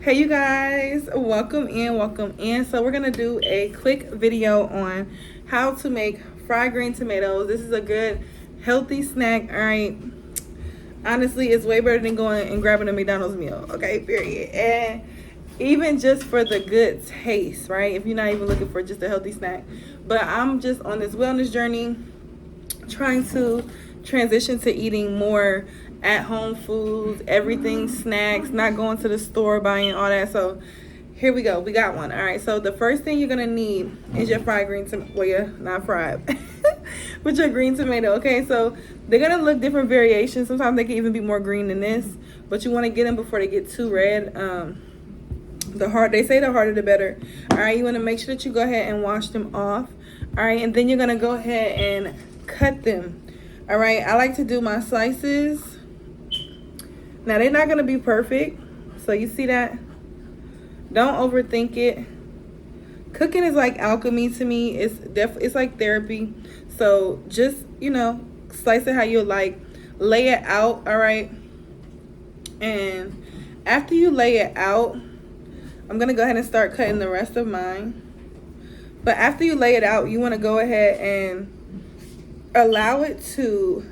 Hey you guys, welcome in. So we're gonna do a quick video on how to make fried green tomatoes. This is a good healthy snack. All right, honestly, it's way better than going and grabbing a McDonald's meal. Okay, period. And even just for the good taste, right? If you're not even looking for just a healthy snack. But I'm just on this wellness journey, trying to transition to eating more at-home foods, everything snacks, not going to the store buying all that. So here we go, we got one. All right, so the first thing you're gonna need is your fried green tomato. Well, yeah, not fried with your green tomato. Okay, so they're gonna look different variations. Sometimes they can even be more green than this, but you want to get them before they get too red. They say the harder the better. All right, you want to make sure that you go ahead and wash them off. All right, and then you're gonna go ahead and cut them. All right, I like to do my slices. Now they're not gonna be perfect, so you see that? Don't overthink it. Cooking is like alchemy to me. It's like therapy. So just, slice it how you like. Lay it out, all right? And after you lay it out, I'm gonna go ahead and start cutting the rest of mine. But after you lay it out, you wanna go ahead and allow it to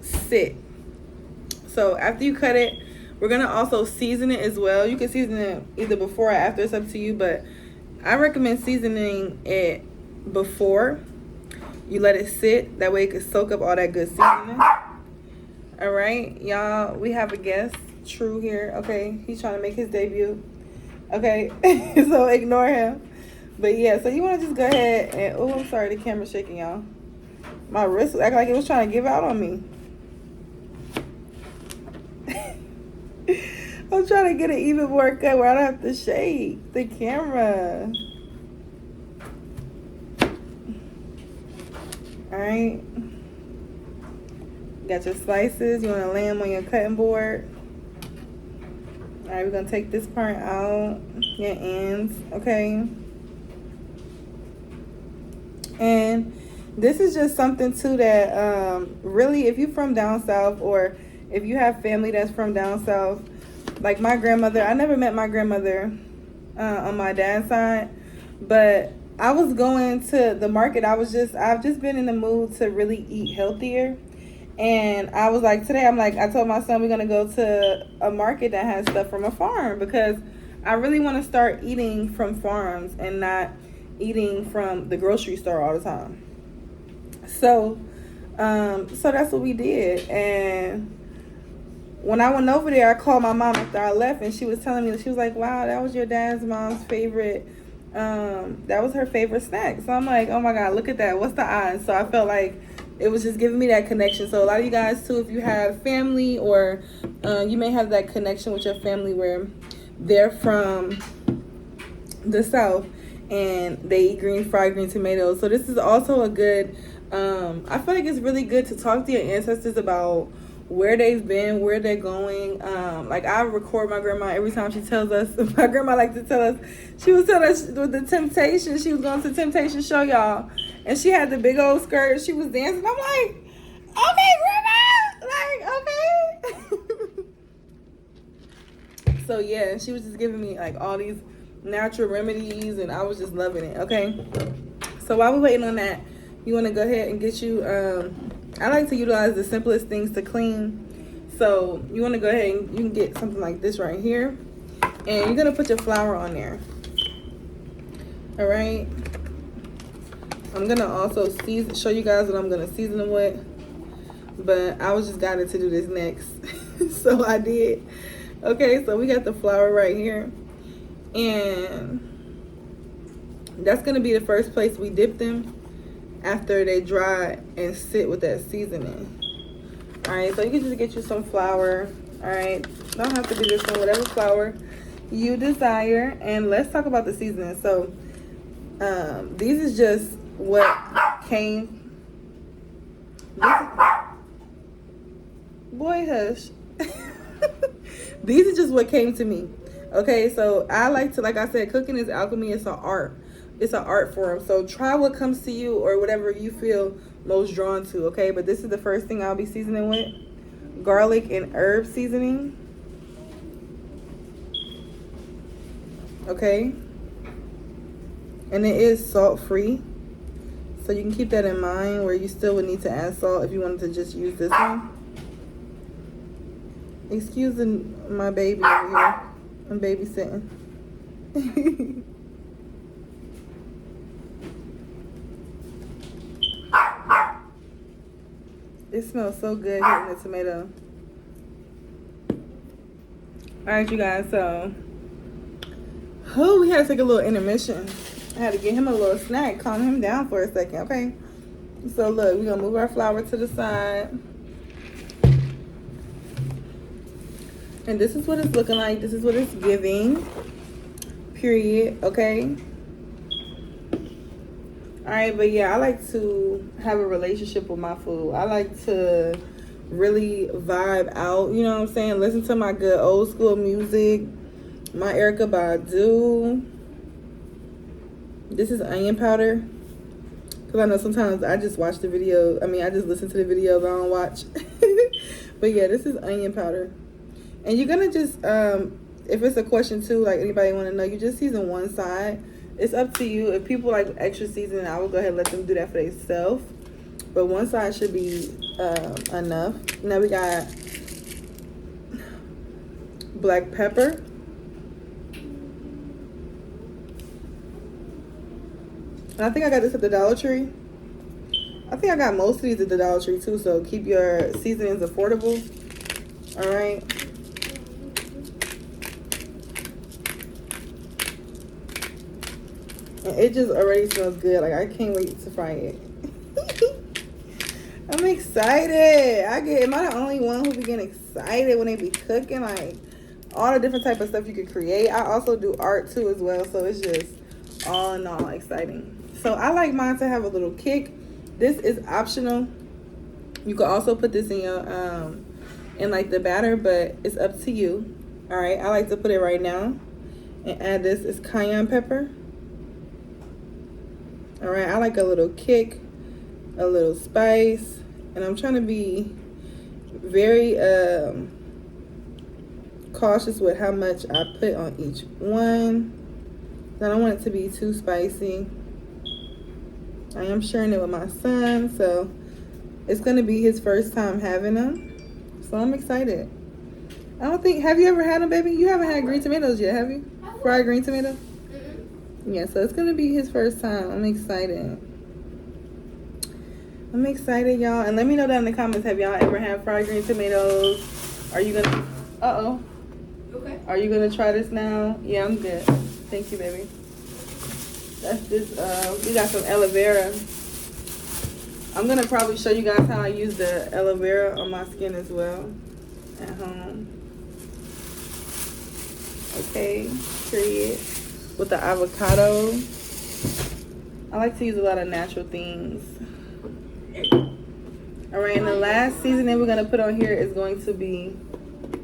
sit. So after you cut it, we're gonna also season it as well. You can season it either before or after, it's up to you, but I recommend seasoning it before you let it sit. That way it can soak up all that good seasoning. All right, y'all, we have a guest, True, here. Okay, he's trying to make his debut. Okay, so ignore him. But yeah, so you wanna just go ahead and, oh, I'm sorry, the camera's shaking, y'all. My wrist acted like it was trying to give out on me. I'm trying to get it even more cut where I don't have to shake the camera. Alright. Got your slices. You want to lay them on your cutting board. Alright, we're going to take this part out. Your ends. Okay. And this is just something too that really, if you're from down south, or if you have family that's from down south, like my grandmother, I never met my grandmother on my dad's side, but I was going to the market. I've just been in the mood to really eat healthier. And I was like, I told my son we're going to go to a market that has stuff from a farm, because I really want to start eating from farms and not eating from the grocery store all the time. So that's what we did. And when I went over there, I called my mom after I left, and she was telling me, she was like, wow, that was your mom's favorite, that was her favorite snack. So I'm like, oh my God, look at that. What's the odds? So I felt like it was just giving me that connection. So a lot of you guys too, if you have family, or you may have that connection with your family where they're from the South and they eat fried green tomatoes. So this is also a good, I feel like it's really good to talk to your ancestors about where they've been, where they're going. Like I record my grandma every time she tells us. My grandma likes to tell us, she was telling us with the Temptation, she was going to Temptation show, y'all, and she had the big old skirt, she was dancing. I'm like, okay, grandma, like, okay. So yeah, she was just giving me like all these natural remedies, and I was just loving it. Okay, so while we're waiting on that, you want to go ahead and get you, I like to utilize the simplest things to clean. So you want to go ahead and you can get something like this right here, and you're going to put your flour on there. All right. I'm going to also show you guys what I'm going to season them with, but I was just guided to do this next. So I did. Okay, so we got the flour right here, and that's going to be the first place we dip them after they dry and sit with that seasoning. All right, so you can just get you some flour. All right, don't have to be this one, whatever flour you desire. And let's talk about the seasoning. So these is just what came. Boy, hush. These are just what came to me. Okay, so I like to, like I said, cooking is alchemy. It's an art. It's an art form. So try what comes to you, or whatever you feel most drawn to. Okay, but this is the first thing I'll be seasoning with: garlic and herb seasoning. okay? And it is salt free, so you can keep that in mind, where you still would need to add salt if you wanted to just use this one. Excuse my baby over here. I'm babysitting. It smells so good hitting the tomato. Alright, you guys, so we had to take a little intermission. I had to get him a little snack, calm him down for a second, okay? So look, we're gonna move our flour to the side. And this is what it's looking like. This is what it's giving. Period, okay? Alright, but yeah, I like to have a relationship with my food. I like to really vibe out, you know what I'm saying? Listen to my good old school music, my Erykah Badu. This is onion powder, because I know sometimes I just watch the video. I just listen to the videos, I don't watch. But yeah, this is onion powder. And you're gonna just, if it's a question too, like anybody want to know, you just season one side. It's up to you. If people like extra seasoning, I will go ahead and let them do that for themselves. But one side should be enough. Now we got black pepper. And I think I got this at the Dollar Tree. I think I got most of these at the Dollar Tree too, so keep your seasonings affordable. All right. And it just already smells good. Like, I can't wait to fry it. I'm excited. Am I the only one who be getting excited when they be cooking? Like, all the different type of stuff you could create. I also do art too as well, so it's just all in all exciting. So I like mine to have a little kick. This is optional. You could also put this in your in like the batter, but it's up to you. All right, I like to put it right now and add this is cayenne pepper. All right, I like a little kick, a little spice, and I'm trying to be very cautious with how much I put on each one. I don't want it to be too spicy. I am sharing it with my son, so it's gonna be his first time having them. So I'm excited. Have you ever had them, baby? You haven't had green tomatoes yet, have you? Fried green tomatoes? Yeah, so it's gonna be his first time. I'm excited. I'm excited, y'all. And let me know down in the comments, have y'all ever had fried green tomatoes? Are you gonna, okay. Are you gonna try this now? Yeah, I'm good. Thank you, baby. That's just, we got some aloe vera. I'm gonna probably show you guys how I use the aloe vera on my skin as well at home. Okay, period. With the avocado. I like to use a lot of natural things. All right, and the last seasoning we're gonna put on here is going to be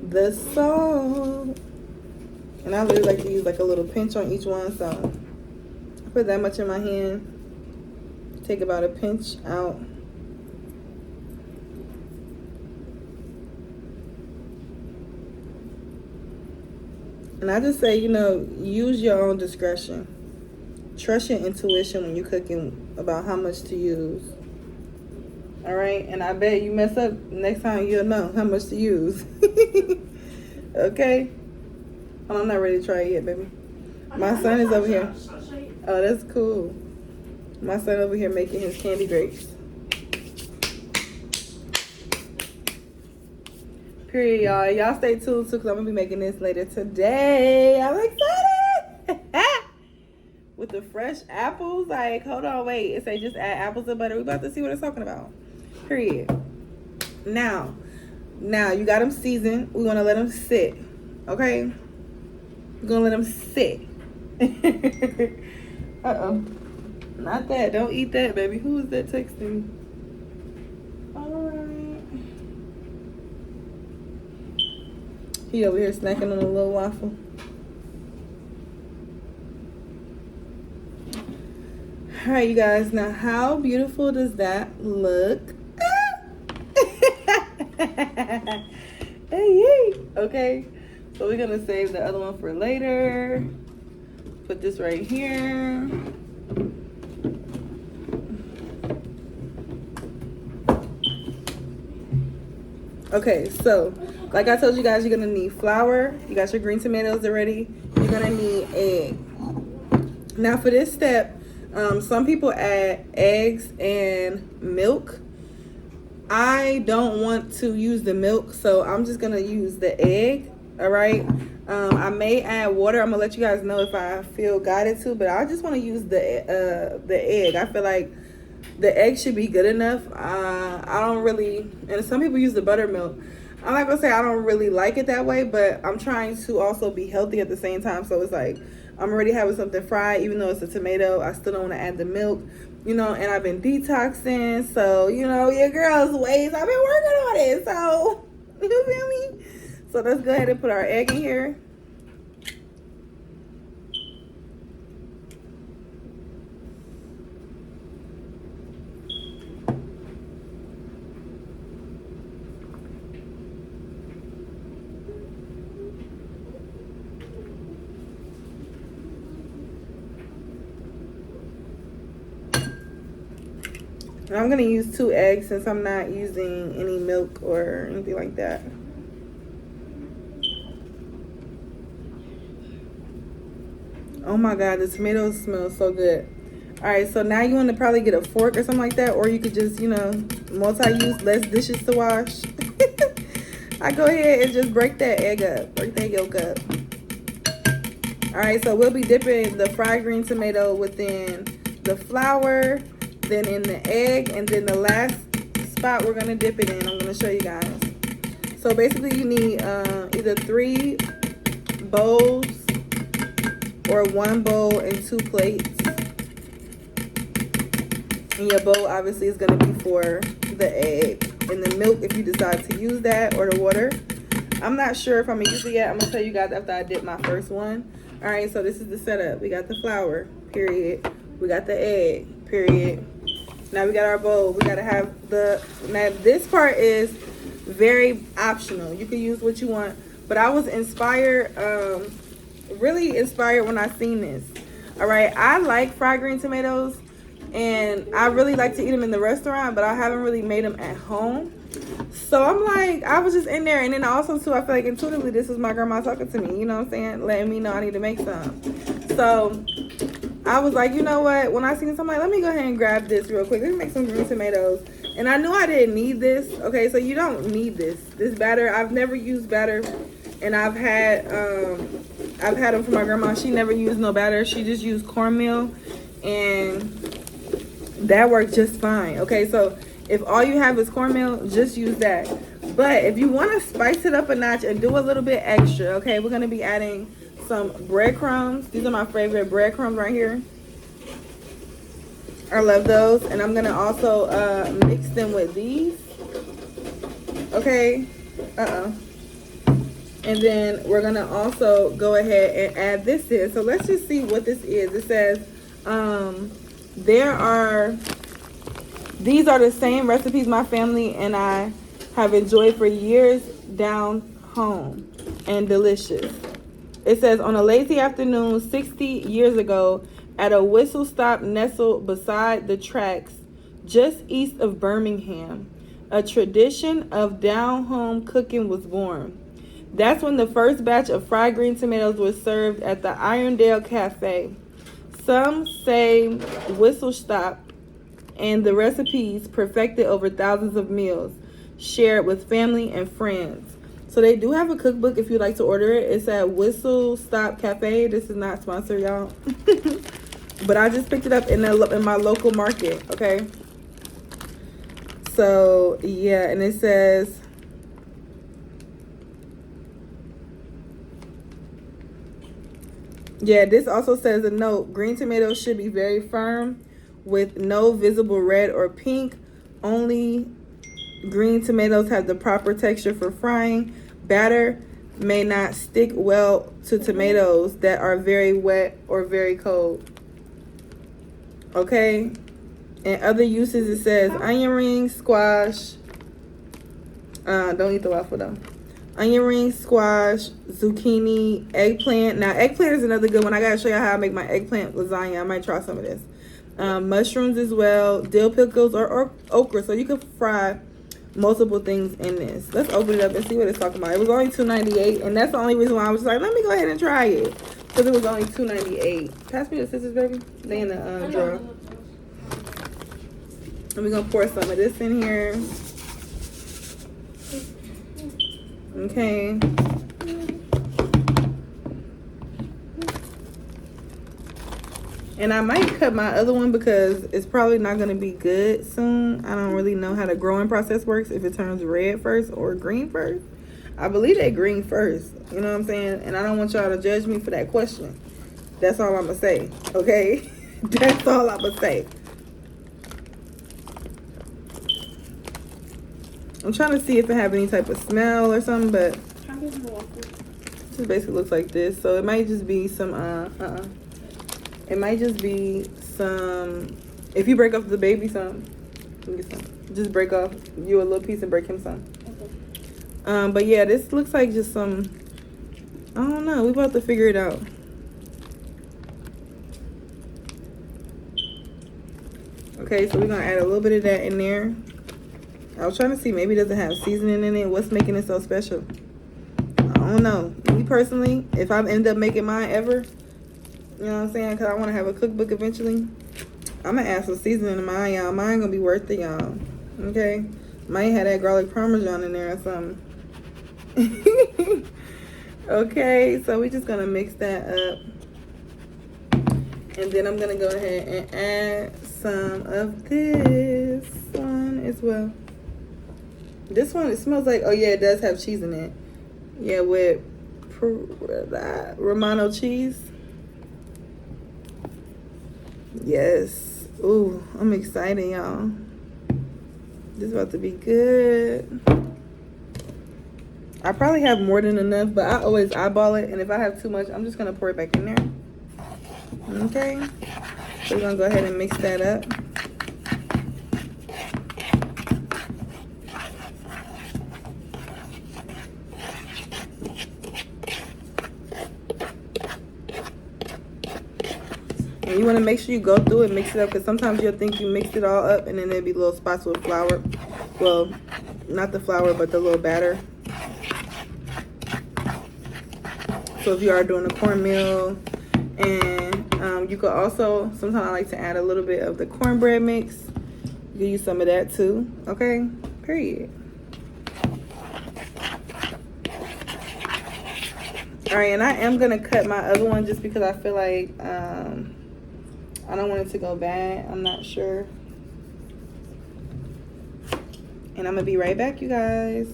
the salt. And I really like to use like a little pinch on each one, so I put that much in my hand. Take about a pinch out. And I just say, use your own discretion. Trust your intuition when you're cooking about how much to use. All right? And I bet you mess up, next time you'll know how much to use. Okay? Oh, I'm not ready to try it yet, baby. My son is over here. Oh, that's cool. My son over here making his candy grapes. Period, y'all. Y'all stay tuned too, because I'm going to be making this later today. I'm excited. With the fresh apples. Like, hold on, wait. It say just add apples and butter. We about to see what it's talking about. Period. Now, you got them seasoned. We're going to let them sit. Okay? We're going to let them sit. Uh-oh. Not that. Don't eat that, baby. Who is that texting? All right. He over here snacking on a little waffle. All right, you guys. Now, how beautiful does that look? Hey. Okay. So we're going to save the other one for later. put this right here. Okay, so like I told you guys, you're gonna need flour. You got your green tomatoes already. You're gonna need egg. Now for this step, some people add eggs and milk. I don't want to use the milk, so I'm just gonna use the egg. All right. I may add water. I'm gonna let you guys know if I feel guided to, but I just want to use the egg. I feel like the egg should be good enough. I don't really, and some people use the buttermilk. I'm not gonna say I don't really like it that way, but I'm trying to also be healthy at the same time. So it's like I'm already having something fried, even though it's a tomato. I still don't want to add the milk, you know. And I've been detoxing, so you know your girl's ways. I've been working on it, so you feel me? So let's go ahead and put our egg in here. And I'm gonna use 2 eggs since I'm not using any milk or anything like that. Oh my god, the tomatoes smell so good. All right, so now you want to probably get a fork or something like that, or you could just, you know, multi-use, less dishes to wash. I go ahead and just break that egg up, break that yolk up. All right, so we'll be dipping the fried green tomato within the flour, then in the egg, and then the last spot we're gonna dip it in, I'm gonna show you guys. So basically you need either 3 bowls or 1 bowl and 2 plates. And your bowl obviously is gonna be for the egg and the milk if you decide to use that, or the water. I'm not sure if I'm gonna use it yet. I'm gonna tell you guys after I dip my first one. All right, so this is the setup. We got the flour, period. We got the egg, period. Now we got our bowl. We gotta have now this part is very optional. You can use what you want, but I was inspired, really inspired when I seen this. All right, I like fried green tomatoes, and I really like to eat them in the restaurant, but I haven't really made them at home. So I'm like, I was just in there, and then also too, I feel like intuitively this is my grandma talking to me, you know what I'm saying, letting me know I need to make some. So I was like, you know what, when I seen this, I'm like, let me go ahead and grab this real quick. Let me make some green tomatoes. And I knew I didn't need this. Okay, so you don't need this batter. I've never used batter, and I've had them from my grandma. She never used no batter. She just used cornmeal, and that worked just fine. Okay, so if all you have is cornmeal, just use that. But if you want to spice it up a notch and do a little bit extra, okay, we're going to be adding some breadcrumbs. These are my favorite breadcrumbs right here. I love those. And I'm going to also mix them with these. Okay. And then we're going to also go ahead and add this in. So let's just see what this is. It says these are the same recipes my family and I have enjoyed for years down home, and delicious. It says, on a lazy afternoon 60 years ago at a whistle stop nestled beside the tracks just east of Birmingham, a tradition of down home cooking was born. That's when the first batch of fried green tomatoes was served at the Irondale Cafe. Some say whistle stop, and the recipes perfected over thousands of meals shared with family and friends. So they do have a cookbook if you'd like to order it. It's at Whistle Stop Cafe. This is not sponsored, y'all. But I just picked it up in my local market, okay? So, yeah, and it says, yeah, this also says a note. Green tomatoes should be very firm with no visible red or pink. Only green tomatoes have the proper texture for frying. Batter may not stick well to tomatoes that are very wet or very cold. Okay? And other uses, it says onion rings, squash. Don't eat the waffle though. onion rings, squash, zucchini, eggplant. Now, eggplant is another good one. I gotta show you how I make my eggplant lasagna. I might try some of this. Mushrooms as well, dill pickles or okra. So you can fry multiple things in this. Let's open it up and see what it's talking about. It was only $2.98, and that's the only reason why I was like, let me go ahead and try it, because it was only $2.98. Pass me the scissors, baby. They in the drawer. And we're gonna pour some of this in here. Okay. And I might cut my other one because it's probably not going to be good soon. I don't really know how the growing process works, if it turns red first or green first. I believe they green first. You know what I'm saying? And I don't want y'all to judge me for that question. That's all I'm going to say. Okay? That's all I'm going to say. I'm trying to see if it have any type of smell or something, but it just basically looks like this. So it might just be some, it might just be some, if you break off the baby some, get some. Just break off you a little piece and break him some. Okay. But yeah, this looks like just some, I don't know. We about to figure it out. Okay, so we're gonna add a little bit of that in there. I was trying to see, maybe it doesn't have seasoning in it. What's making it so special? I don't know. Me personally, if I end up making mine ever, you know what I'm saying? Because I want to have a cookbook eventually. I'm going to add some seasoning to mine, y'all. Mine going to be worth it, y'all. Okay? Might have that garlic parmesan in there or something. Okay, so we're just going to mix that up. And then I'm going to go ahead and add some of this one as well. This one, it smells like, oh yeah, it does have cheese in it. Yeah, with Romano cheese. Yes. Ooh, I'm excited, y'all. This is about to be good. I probably have more than enough, but I always eyeball it. And if I have too much, I'm just going to pour it back in there. Okay. So we're going to go ahead and mix that up. And you want to make sure you go through it, mix it up, because sometimes you'll think you mixed it all up and then there'll be little spots with flour. Well, not the flour, but the little batter. So if you are doing a cornmeal, and you could also, sometimes I like to add a little bit of the cornbread mix. You can use some of that too, okay? Period. All right, and I am going to cut my other one just because I feel like I don't want it to go bad. I'm not sure. And I'm going to be right back, you guys.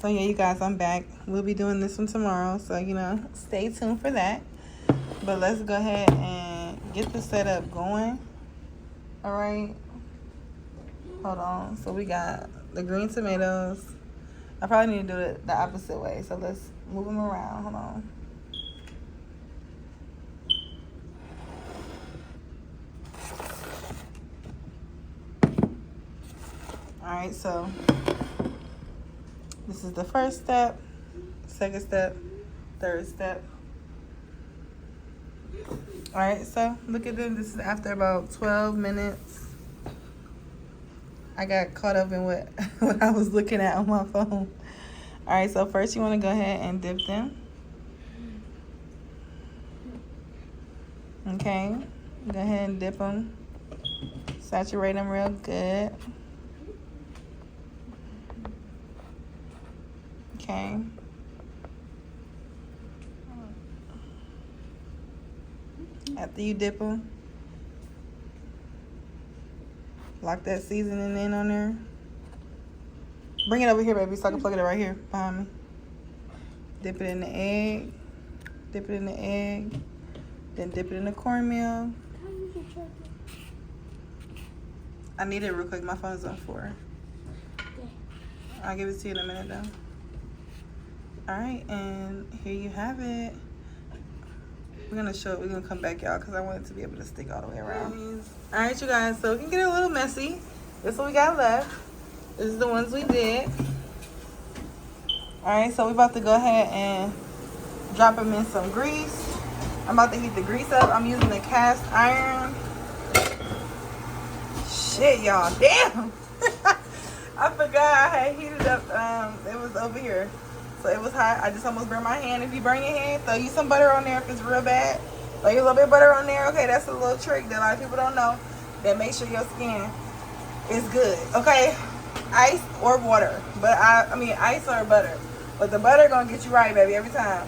So, yeah, you guys, I'm back. We'll be doing this one tomorrow. So, you know, stay tuned for that. But let's go ahead and get the setup going. All right. Hold on. So, we got the green tomatoes. I probably need to do it the opposite way. So, let's move them around. Hold on. Alright, so this is the first step, second step, third step. Alright, so look at them. This is after about 12 minutes. I got caught up in what I was looking at on my phone. Alright, so first you want to go ahead and dip them. Okay, go ahead and dip them. Saturate them real good. Okay. After you dip them, lock that seasoning in on there. Bring it over here, baby, so I can plug it right here behind me. Dip it in the egg. Dip it in the egg. Then dip it in the cornmeal. I need it real quick. My phone's on 4. I'll give it to you in a minute, though. Alright, and here you have it. We're gonna show it. We're gonna come back, y'all, because I want it to be able to stick all the way around. Alright, you guys, so it can get a little messy. This is what we got left. This is the ones we did. Alright, so we about to go ahead and drop them in some grease. I'm about to heat the grease up. I'm using the cast iron. Shit, y'all. Damn. I forgot I had heated up. It was over here. So it was hot. I just almost burned my hand. If you burn your hand, throw you some butter on there if it's real bad. Throw you a little bit of butter on there. Okay, that's a little trick that a lot of people don't know. That make sure your skin is good. Okay, ice or water. But I mean ice or butter. But the butter gonna get you right, baby, every time.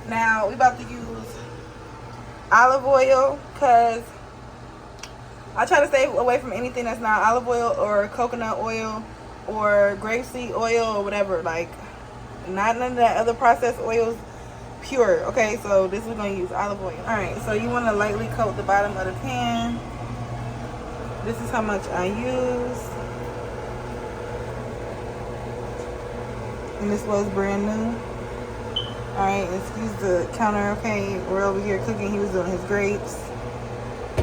Now we about to use olive oil because I try to stay away from anything that's not olive oil or coconut oil or grapeseed oil or whatever. Like, not none of that other processed oils. Pure. Okay, so this we're gonna use olive oil. All right, so you want to lightly coat the bottom of the pan. This is how much I use, and this was brand new. All right, excuse the counter. Okay, we're over here cooking. He was doing his grapes,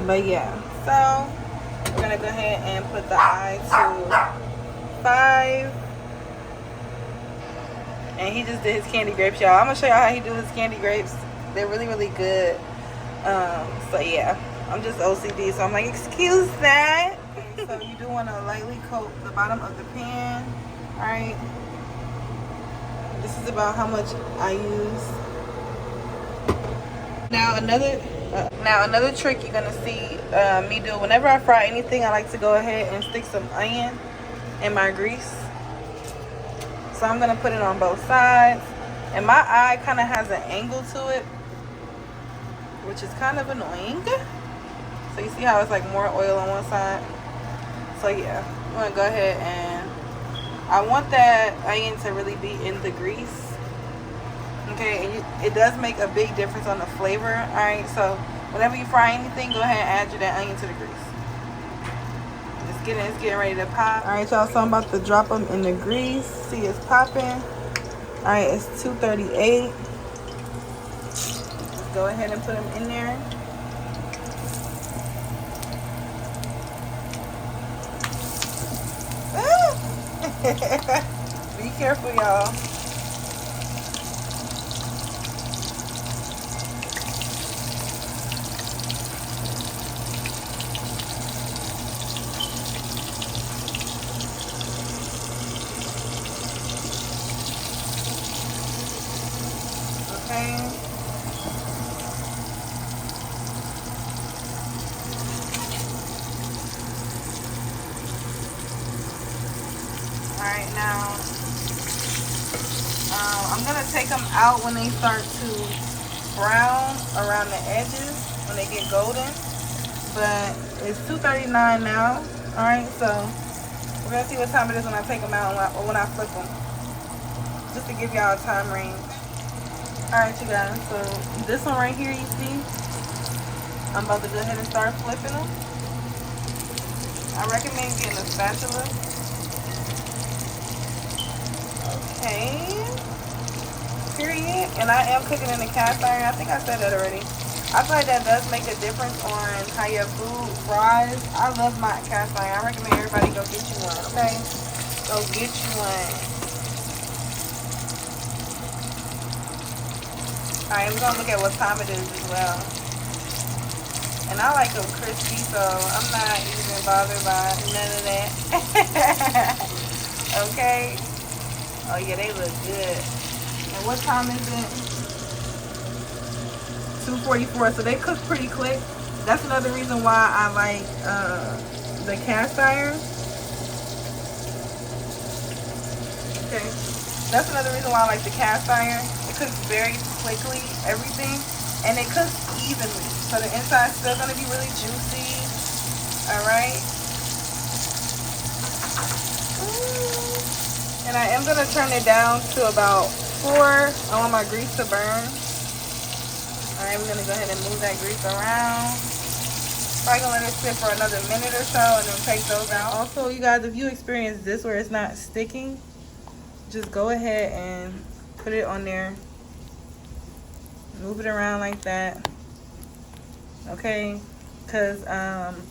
but yeah. So we're gonna go ahead and put the eye to 5. And he just did his candy grapes, y'all. I'm gonna show y'all how he do his candy grapes. They're really, really good. So yeah, I'm just OCD, so I'm like, excuse that. So you do want to lightly coat the bottom of the pan. All right. This is about how much I use. Now another trick you're gonna see me do whenever I fry anything. I like to go ahead and stick some onion in my grease. So I'm gonna put it on both sides, and my eye kind of has an angle to it, which is kind of annoying. So you see how it's like more oil on one side. So yeah, I'm gonna go ahead and I want that onion to really be in the grease. Okay, and it does make a big difference on the flavor. All right, so whenever you fry anything, go ahead and add that onion to the grease. It's getting ready to pop. All right, y'all, so I'm about to drop them in the grease. See, it's popping. All right, it's 238. Go ahead and put them in there. Be careful, y'all. Okay. Alright, now I'm gonna take them out when they start to brown around the edges, when they get golden. But it's 2:39 now. Alright, so we're gonna see what time it is when I take them out or when I flip them, just to give y'all a time range. Alright, you guys, so this one right here, you see, I'm about to go ahead and start flipping them. I recommend getting a spatula. Okay, period. And I am cooking in the cast iron. I think I said that already. I feel like that does make a difference on how your food fries. I love my cast iron. I recommend everybody go get you one, okay? Go get you one. Alright, we're gonna look at what time it is as well. And I like them crispy, so I'm not even bothered by none of that. Okay. Oh yeah, they look good. And what time is it? 2:44. So they cook pretty quick. That's another reason why I like the cast iron. Okay. That's another reason why I like the cast iron. It cooks very quickly, everything, and it cooks evenly. So the inside's still gonna be really juicy. Alright. And I am gonna turn it down to about 4. I want my grease to burn. Alright, we're gonna go ahead and move that grease around. Probably gonna let it sit for another minute or so and then take those out. Also, you guys, if you experience this where it's not sticking, just go ahead and put it on there. Move it around like that. Okay? Because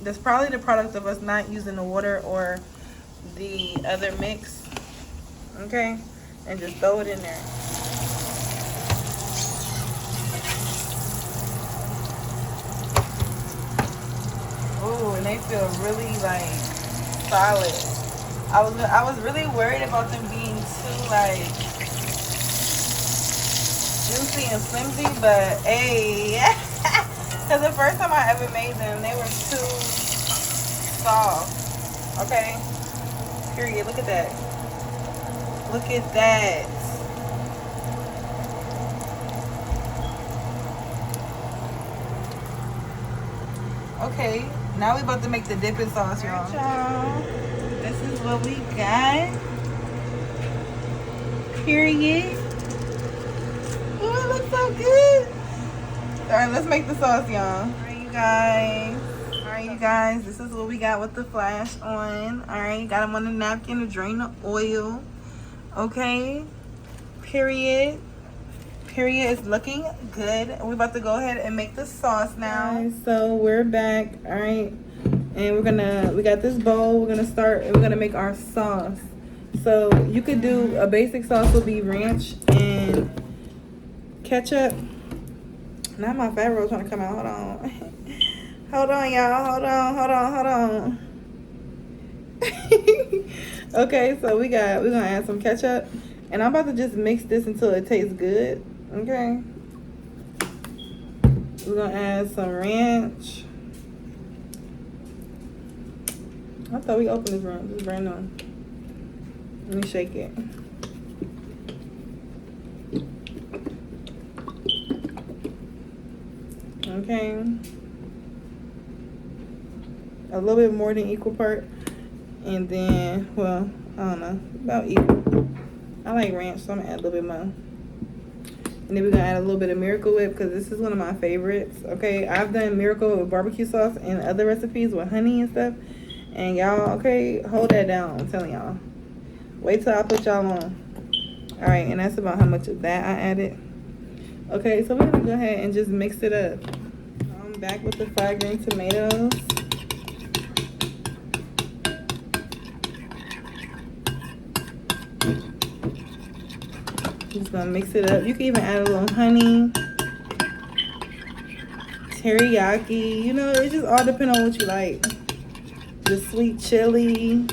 that's probably the product of us not using the water or the other mix, okay, and just throw it in there. Ooh, and they feel really like solid. I was really worried about them being too like juicy and flimsy, but hey, because the first time I ever made them, they were too soft. Okay, period. Look at that. Look at that. Okay, now we about to make the dipping sauce, y'all. This is what we got. Period. Oh, it looks so good. All right, let's make the sauce, y'all. All right, you guys. This is what we got with the flash on. All right, got them on the napkin to drain the oil. Okay. Period. Period is looking good. We're about to go ahead and make the sauce now. Right, so we're back. All right, and we got this bowl. We're gonna make our sauce. So you could do a basic sauce would be ranch and ketchup. Now my fat roll trying to come out. Hold on. Hold on, y'all. Hold on. Okay, so we're gonna add some ketchup, and I'm about to just mix this until it tastes good. Okay. We're gonna add some ranch. I thought we opened this ranch. This is brand new. Let me shake it. Okay. A little bit more than equal part. And then, well, I don't know, about equal. I like ranch, so I'm gonna add a little bit more. And then we're gonna add a little bit of Miracle Whip because this is one of my favorites. Okay, I've done Miracle with barbecue sauce and other recipes with honey and stuff. And y'all, okay, hold that down. I'm telling y'all. Wait till I put y'all on. All right, and that's about how much of that I added. Okay, so we're gonna go ahead and just mix it up. I'm back with the fried green tomatoes. Just gonna mix it up. You can even add a little honey, teriyaki. You know, it just all depends on what you like. The sweet chili.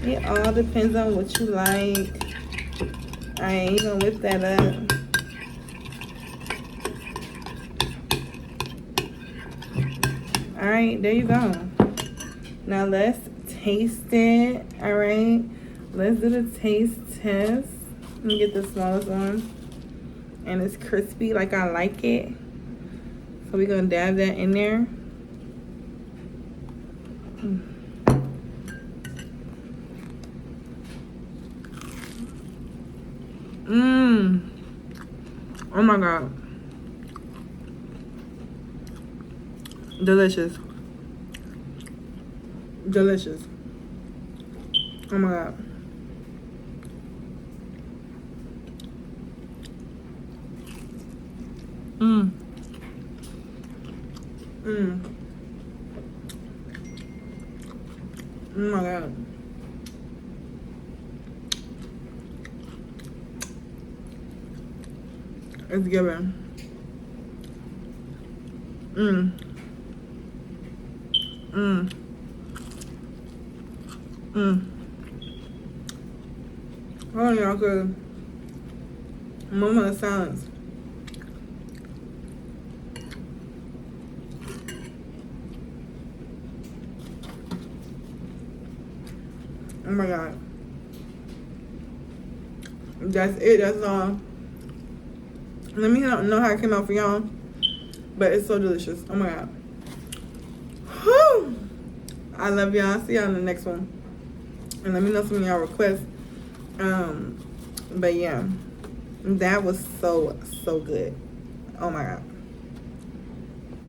It all depends on what you like. Alright, you're gonna whip that up. Alright, there you go. Now let's taste it. Alright, let's do the taste test. Let me get the smallest one. And it's crispy like I like it. So we're gonna dab that in there. Oh my god. Delicious. Delicious. Oh my god. Oh my god. It's given. Hold on, y'all, cause moment of silence. Oh my god. That's it, that's all. Let me know how it came out for y'all. But it's so delicious. Oh my god. Whew. I love y'all. See y'all in the next one. And let me know some of y'all requests. But yeah. That was so good. Oh my god.